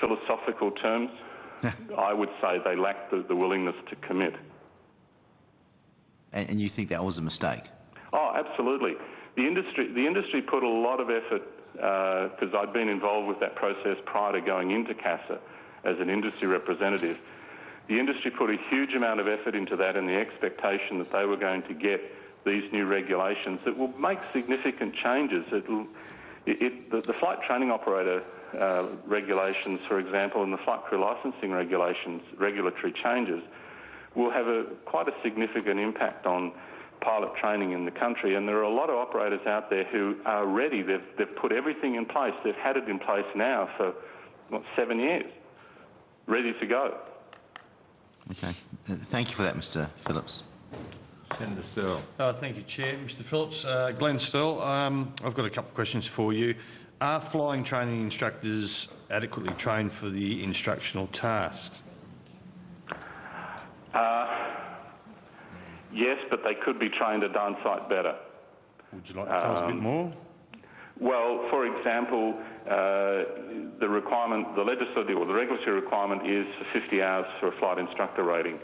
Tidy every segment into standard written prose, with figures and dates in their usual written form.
philosophical terms, I would say they lack the willingness to commit. And you think that was a mistake? Oh, absolutely. The industry put a lot of effort, because I'd been involved with that process prior to going into CASA as an industry representative. The industry put a huge amount of effort into that in the expectation that they were going to get these new regulations that will make significant changes. The flight training operator regulations, for example, and the flight crew licensing regulations, regulatory changes, will have quite a significant impact on pilot training in the country. And there are a lot of operators out there who are ready. They've put everything in place. They've had it in place now for, 7 years, ready to go. Okay. Thank you for that, Mr Phillips. Senator Sterle. Thank you, Chair. Mr Phillips. Glenn Sterle, I've got a couple of questions for you. Are flying training instructors adequately trained for the instructional tasks? Yes, but they could be trained a darn sight better. Would you like to tell us a bit more? Well, for example, the requirement, the legislative or the regulatory requirement is for 50 hours for a flight instructor rating.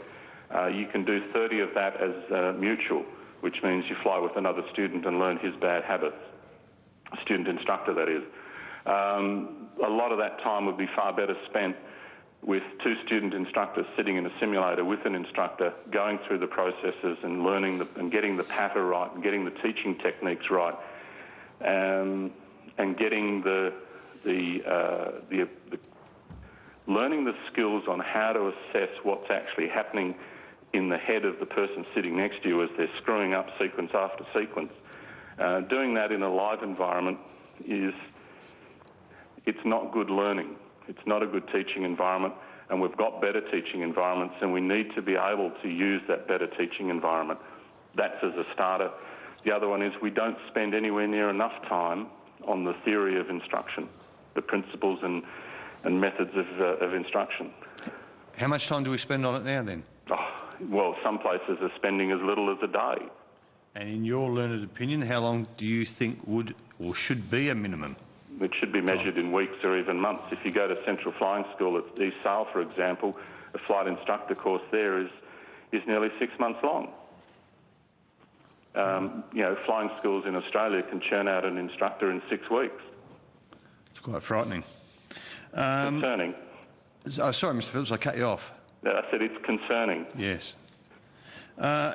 You can do 30 of that as mutual, which means you fly with another student and learn his bad habits. A student instructor, that is. A lot of that time would be far better spent with two student instructors sitting in a simulator with an instructor, going through the processes and learning and getting the patter right and getting the teaching techniques right, and getting learning the skills on how to assess what's actually happening in the head of the person sitting next to you as they're screwing up sequence after sequence. Doing that in a live environment it's not good learning. It's not a good teaching environment, and we've got better teaching environments, and we need to be able to use that better teaching environment. That's as a starter. The other one is we don't spend anywhere near enough time on the theory of instruction, the principles and methods of instruction. How much time do we spend on it now, then? Well, some places are spending as little as a day. And in your learned opinion, how long do you think would or should be a minimum? It should be measured in weeks or even months. If you go to Central Flying School at East Sale, for example, a flight instructor course there is nearly 6 months long. Flying schools in Australia can churn out an instructor in 6 weeks. It's quite frightening. Concerning. Sorry, Mr Phillips, I cut you off. I said it's concerning. Yes.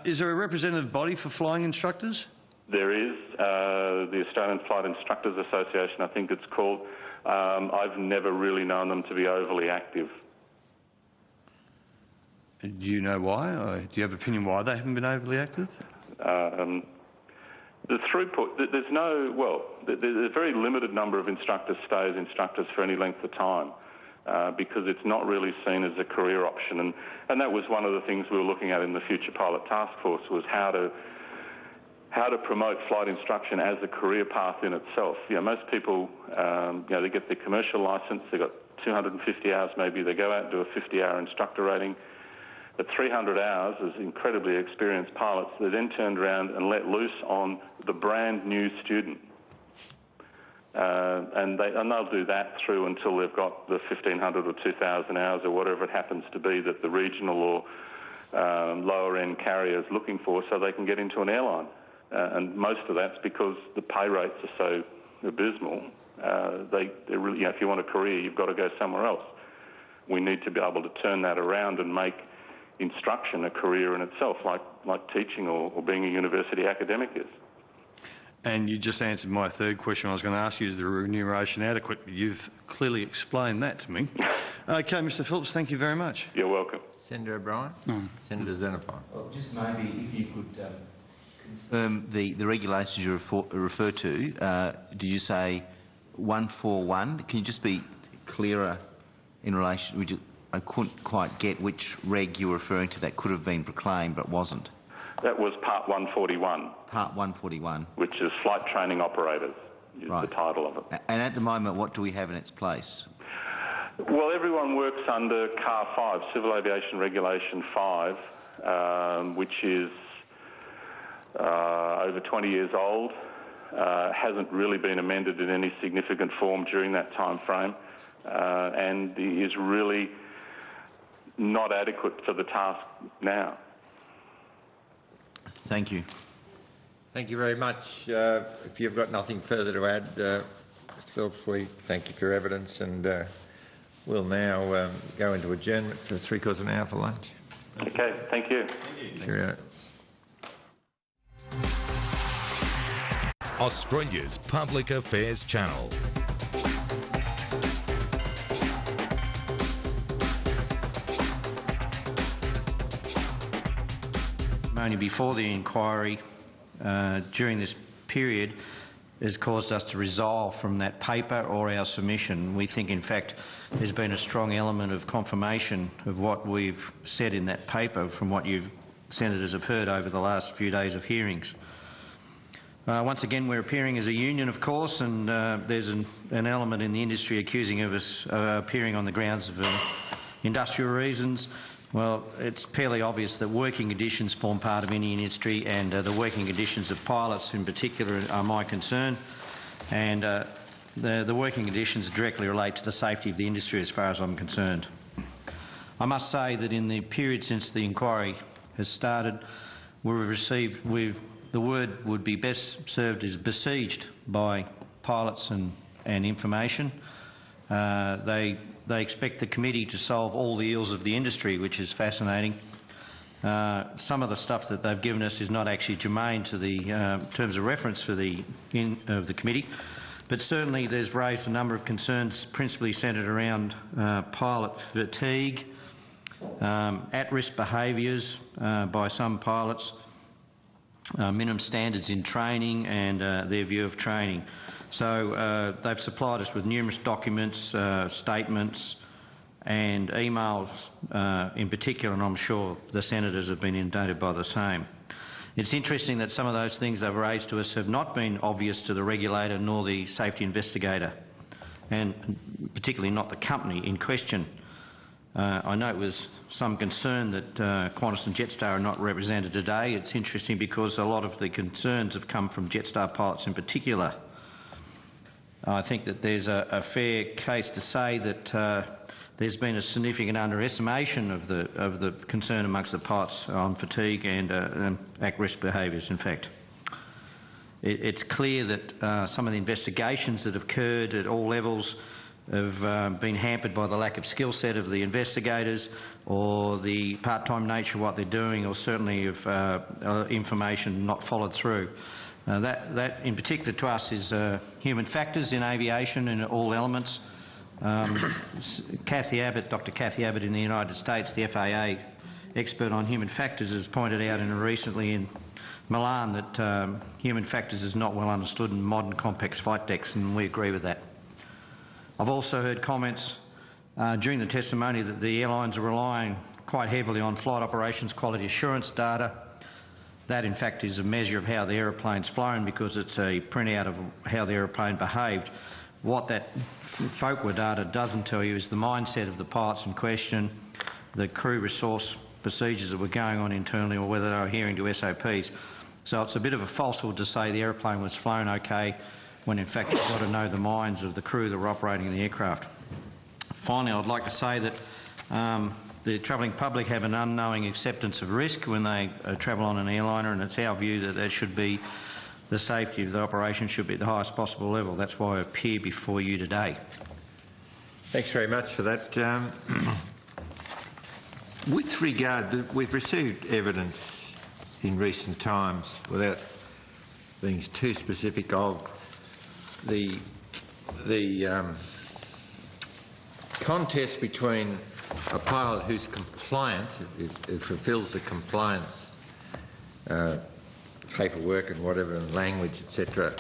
Is there a representative body for flying instructors? There is. The Australian Flight Instructors Association, I think it's called. I've never really known them to be overly active. Do you know why? Or do you have an opinion why they haven't been overly active? The throughput, there's a very limited number of instructors stay as instructors for any length of time because it's not really seen as a career option. And that was one of the things we were looking at in the Future Pilot Task Force, was how to promote flight instruction as a career path in itself. Most people, they get their commercial licence, they've got 250 hours maybe, they go out and do a 50-hour instructor rating. At 300 hours, as incredibly experienced pilots, they're then turned around and let loose on the brand new student. And they'll do that through until they've got the 1,500 or 2,000 hours or whatever it happens to be that the regional or lower-end carrier is looking for, so they can get into an airline. And most of that's because the pay rates are so abysmal. They really, if you want a career, you've got to go somewhere else. We need to be able to turn that around and make instruction a career in itself, like teaching or being a university academic is. And you just answered my third question. I was going to ask you, is the remuneration adequate? You've clearly explained that to me. Okay, Mr Phillips, thank you very much. You're welcome. Senator O'Brien? Senator Xenophon? Well, just maybe if you could confirm the regulations you refer to. Do you say 141? Can you just be clearer in relation? I couldn't quite get which reg you were referring to that could have been proclaimed but wasn't. That was Part 141. Part 141. Which is Flight Training Operators, is the title of it. And at the moment, what do we have in its place? Well, everyone works under CAR 5, Civil Aviation Regulation 5, which is over 20 years old, hasn't really been amended in any significant form during that time frame. and is really not adequate for the task now. Thank you. Thank you very much. If you've got nothing further to add, Mr Phillips, we thank you for your evidence, and we'll now go into adjournment for 3/4 of an hour for lunch. Okay, thank you. Cheerio. Australia's Public Affairs Channel. Only before the inquiry during this period has caused us to resolve from that paper or our submission. We think, in fact, there's been a strong element of confirmation of what we've said in that paper from what you senators have heard over the last few days of hearings. Once again, we're appearing as a union, of course, and there's an element in the industry accusing of us appearing on the grounds of industrial reasons. Well, it's fairly obvious that working conditions form part of any industry, and the working conditions of pilots in particular are my concern, and the working conditions directly relate to the safety of the industry as far as I'm concerned. I must say that in the period since the inquiry has started, the word would be best served as besieged by pilots and information. They expect the committee to solve all the ills of the industry, which is fascinating. Some of the stuff that they've given us is not actually germane to the terms of reference for the committee, but certainly there's raised a number of concerns, principally centred around pilot fatigue, at-risk behaviours by some pilots, minimum standards in training, and their view of training. So they've supplied us with numerous documents, statements and emails in particular, and I'm sure the senators have been inundated by the same. It's interesting that some of those things they've raised to us have not been obvious to the regulator nor the safety investigator, and particularly not the company in question. I note with some concern that Qantas and Jetstar are not represented today. It's interesting because a lot of the concerns have come from Jetstar pilots in particular. I think that there's a fair case to say that there's been a significant underestimation of the concern amongst the pilots on fatigue and at-risk behaviours, in fact. It's clear that some of the investigations that have occurred at all levels have been hampered by the lack of skill set of the investigators, or the part-time nature of what they're doing, or certainly of information not followed through. That in particular to us is human factors in aviation in all elements. Cathy Abbott, Dr. Cathy Abbott in the United States, the FAA expert on human factors, has pointed out recently in Milan that human factors is not well understood in modern complex flight decks, and we agree with that. I've also heard comments during the testimony that the airlines are relying quite heavily on flight operations quality assurance data. That, in fact, is a measure of how the aeroplane's flown because it's a printout of how the aeroplane behaved. What that FOQA data doesn't tell you is the mindset of the pilots in question, the crew resource procedures that were going on internally, or whether they were adhering to SOPs. So it's a bit of a falsehood to say the aeroplane was flown okay, when in fact you've got to know the minds of the crew that were operating the aircraft. Finally, I'd like to say that the travelling public have an unknowing acceptance of risk when they travel on an airliner, and it's our view that should be the safety of the operation should be at the highest possible level. That's why I appear before you today. Thanks very much for that. With regard, we've received evidence in recent times, without being too specific, of the contest between a pilot who's compliant, who fulfills the compliance paperwork and whatever, and language, etc.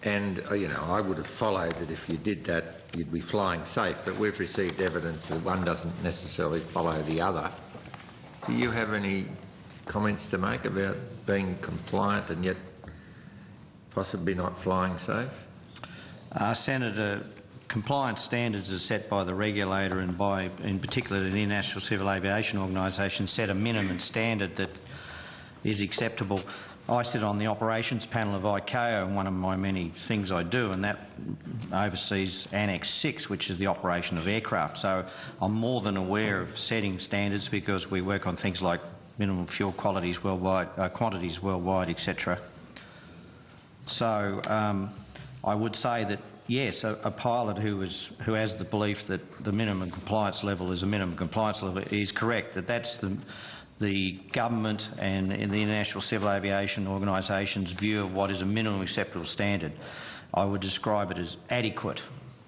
And, you know, I would have followed that if you did that, you'd be flying safe, but we've received evidence that one doesn't necessarily follow the other. Do you have any comments to make about being compliant and yet possibly not flying safe? Senator, compliance standards are set by the regulator and by, in particular, the International Civil Aviation Organisation, set a minimum standard that is acceptable. I sit on the operations panel of ICAO, and one of my many things I do, and that oversees Annex 6, which is the operation of aircraft. So I'm more than aware of setting standards because we work on things like minimum fuel quantities worldwide, etc. So I would say that yes, a pilot who has the belief that the minimum compliance level is a minimum compliance level is correct. That's the government and the International Civil Aviation Organisation's view of what is a minimum acceptable standard. I would describe it as adequate,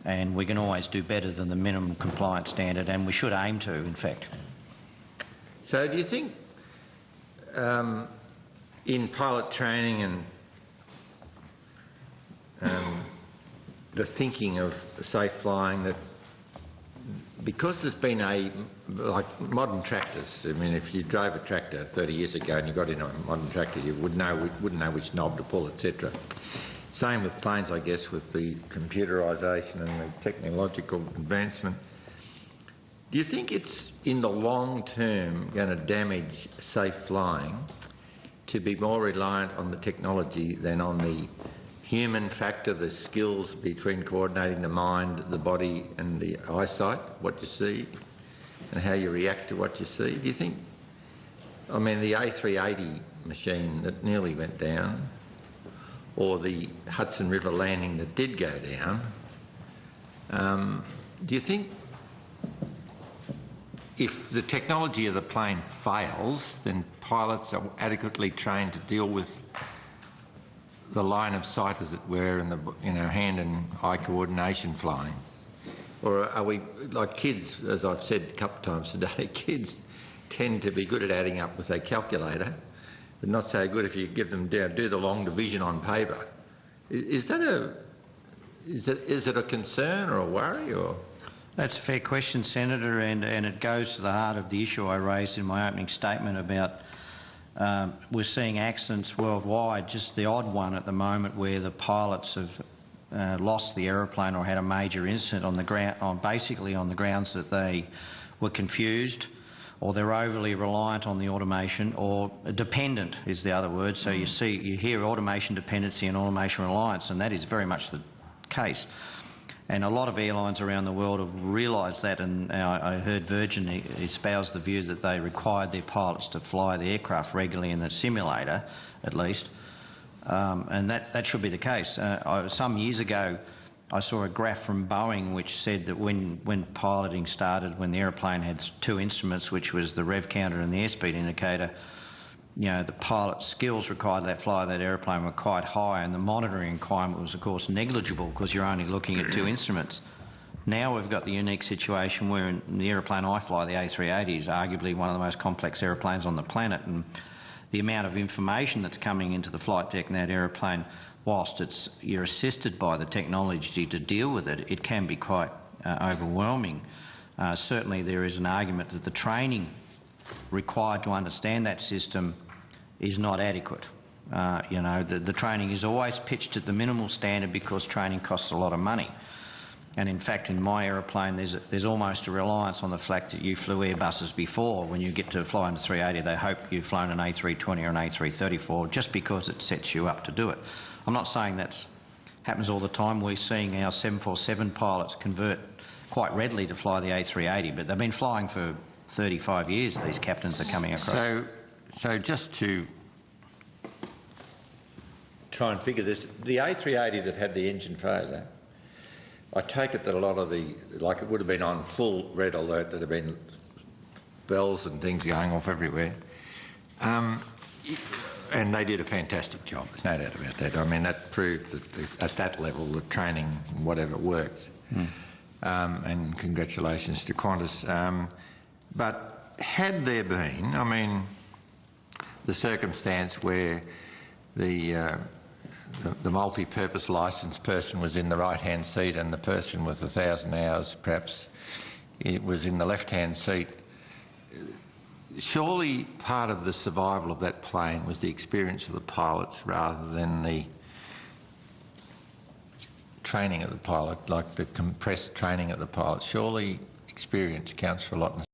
and we can always do better than the minimum compliance standard, and we should aim to, in fact. So do you think in pilot training and the thinking of safe flying that because there's been like modern tractors, I mean, if you drove a tractor 30 years ago and you got in a modern tractor, you wouldn't know which knob to pull, etc. Same with planes, I guess, with the computerisation and the technological advancement. Do you think it's in the long term going to damage safe flying to be more reliant on the technology than on the human factor, the skills between coordinating the mind, the body and the eyesight, what you see and how you react to what you see? Do you think, I mean, the A380 machine that nearly went down or the Hudson River landing that did go down, do you think if the technology of the plane fails, then pilots are adequately trained to deal with the line of sight, as it were, and the hand and eye coordination flying? Or are we, like kids, as I've said a couple of times today, kids tend to be good at adding up with a calculator, but not so good if you give them down, do the long division on paper. Is it a concern or a worry? Or? That's a fair question, Senator, and it goes to the heart of the issue I raised in my opening statement about we're seeing accidents worldwide, just the odd one at the moment where the pilots have lost the aeroplane or had a major incident on the ground, basically on the grounds that they were confused or they're overly reliant on the automation, or dependent is the other word. So you hear automation dependency and automation reliance, and that is very much the case. And a lot of airlines around the world have realised that, and I heard Virgin espouse the view that they required their pilots to fly the aircraft regularly in the simulator, at least, and that should be the case. Some years ago, I saw a graph from Boeing which said that when piloting started, when the aeroplane had two instruments, which was the rev counter and the airspeed indicator, the pilot's skills required to fly that aeroplane were quite high, and the monitoring requirement was, of course, negligible because you're only looking at two instruments. Now we've got the unique situation where in the aeroplane I fly, the A380, is arguably one of the most complex aeroplanes on the planet, and the amount of information that's coming into the flight deck in that aeroplane, whilst you're assisted by the technology to deal with it, it can be quite overwhelming. Certainly there is an argument that the training required to understand that system is not adequate. The training is always pitched at the minimal standard because training costs a lot of money. And in fact, in my aeroplane, there's almost a reliance on the fact that you flew Airbuses before. When you get to fly in a 380, they hope you've flown an A320 or an A334 just because it sets you up to do it. I'm not saying that happens all the time. We're seeing our 747 pilots convert quite readily to fly the A380, but they've been flying for 35 years, these captains are coming across. So just to try and figure this, the A380 that had the engine failure, I take it that a lot of like it would have been on full red alert, that have been bells and things going off everywhere. And they did a fantastic job, there's no doubt about that. I mean, that proved that at that level, the training, whatever, worked. And congratulations to Qantas. But had there been, I mean, the circumstance where the multi-purpose licensed person was in the right-hand seat and the person with 1,000 hours, perhaps, it was in the left-hand seat, surely part of the survival of that plane was the experience of the pilots rather than the training of the pilot, like the compressed training of the pilot. Surely experience counts for a lot.